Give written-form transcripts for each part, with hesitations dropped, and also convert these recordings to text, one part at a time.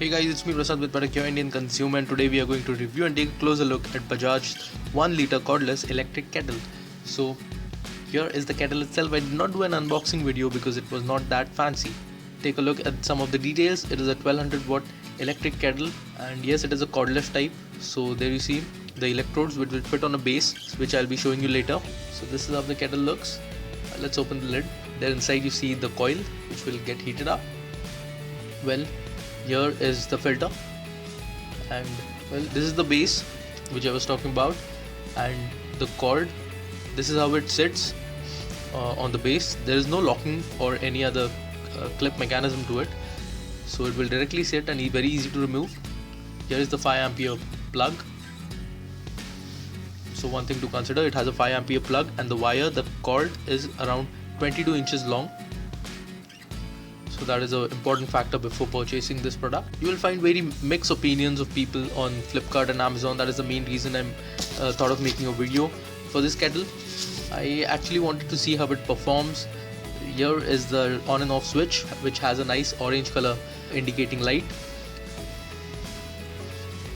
Hey guys, it's me Prasad with Parak, your Indian consumer, and today we are going to review and take a closer look at Bajaj's 1 litre cordless electric kettle. So here is the kettle itself. I did not do an unboxing video because it was not that fancy. Take a look at some of the details. It is a 1200 watt electric kettle, and yes, it is a cordless type. So there you see the electrodes which will fit on a base, which I'll be showing you later. So this is how the kettle looks. Let's open the lid. There inside you see the coil which will get heated up. Well, here is the filter, and well, this is the base which I was talking about, and the cord, this is how it sits on the base. There is no locking or any other clip mechanism to it, so it will directly sit and very easy to remove. Here is the 5 ampere plug. So one thing to consider, it has a 5 ampere plug, and the wire, the cord is around 22 inches long. So that is an important factor before purchasing this product. You will find very mixed opinions of people on Flipkart and Amazon. That is the main reason I'm thought of making a video for this kettle. I actually wanted to see how it performs. Here is the on and off switch, which has a nice orange color indicating light.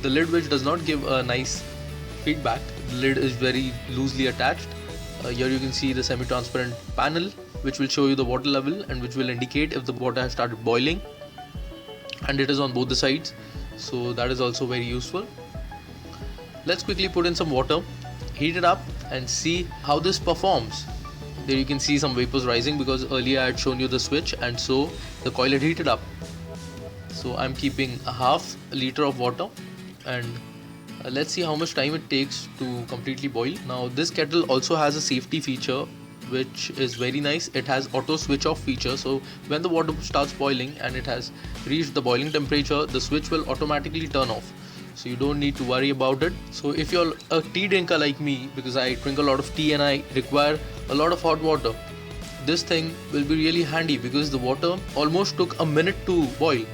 The lid, which does not give a nice feedback. The lid is very loosely attached. Here you can see the semi-transparent panel, which will show you the water level and which will indicate if the water has started boiling, and it is on both the sides, so that is also very useful. Let's quickly put in some water, heat it up, and see how this performs. There you can see some vapors rising because earlier I had shown you the switch, and so the coil had heated up. So I'm keeping a half liter of water, and let's see how much time it takes to completely boil. Now this kettle also has a safety feature which is very nice. It has auto switch off feature, so when the water starts boiling and it has reached the boiling temperature, the switch will automatically turn off, so you don't need to worry about it. So if you're a tea drinker like me, because I drink a lot of tea and I require a lot of hot water, this thing will be really handy because the water almost took a minute to boil.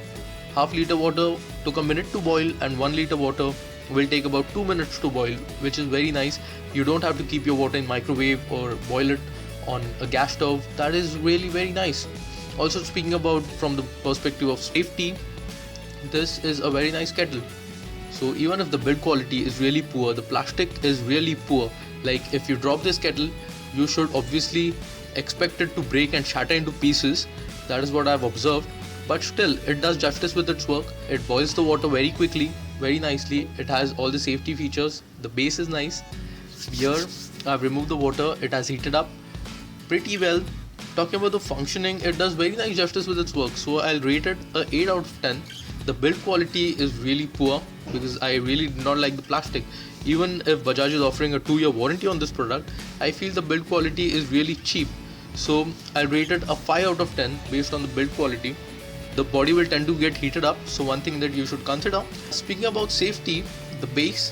Half liter water took a minute to boil, and 1 liter water will take about 2 minutes to boil, which is very nice. You don't have to keep your water in microwave or boil it on a gas stove. That is really very nice. Also, speaking about from the perspective of safety, this is a very nice kettle. So even if the build quality is really poor, the plastic is really poor, like if you drop this kettle, you should obviously expect it to break and shatter into pieces. That is what I've observed, but still it does justice with its work. It boils the water very quickly, very nicely. It has all the safety features. The base is nice. Here I've removed the water. It has heated up pretty well. Talking about the functioning, it does very nice justice with its work, so I'll rate it a 8 out of 10. The build quality is really poor because I really did not like the plastic. Even if Bajaj is offering a 2-year warranty on this product, I feel the build quality is really cheap, so I'll rate it a 5 out of 10 based on the build quality. The body will tend to get heated up, so one thing that you should consider. Speaking about safety, the base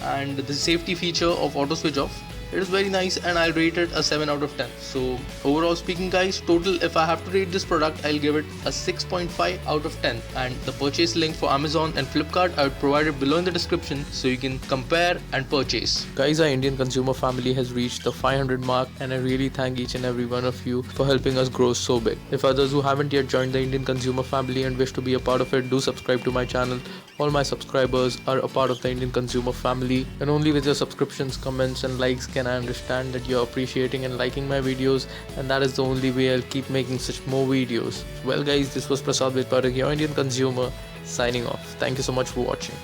and the safety feature of auto switch off, it is very nice, and I'll rate it a 7 out of 10. So overall speaking guys, total if I have to rate this product, I'll give it a 6.5 out of 10, and the purchase link for Amazon and Flipkart I would provide it below in the description so you can compare and purchase. Guys, our Indian consumer family has reached the 500 mark, and I really thank each and every one of you for helping us grow so big. If others who haven't yet joined the Indian consumer family and wish to be a part of it, do subscribe to my channel. All my subscribers are a part of the Indian consumer family, and only with your subscriptions, comments and likes can I understand that you're appreciating and liking my videos, and that is the only way I'll keep making such more videos. Well guys, this was Prasad with Parak, your Indian consumer, signing off. Thank you so much for watching.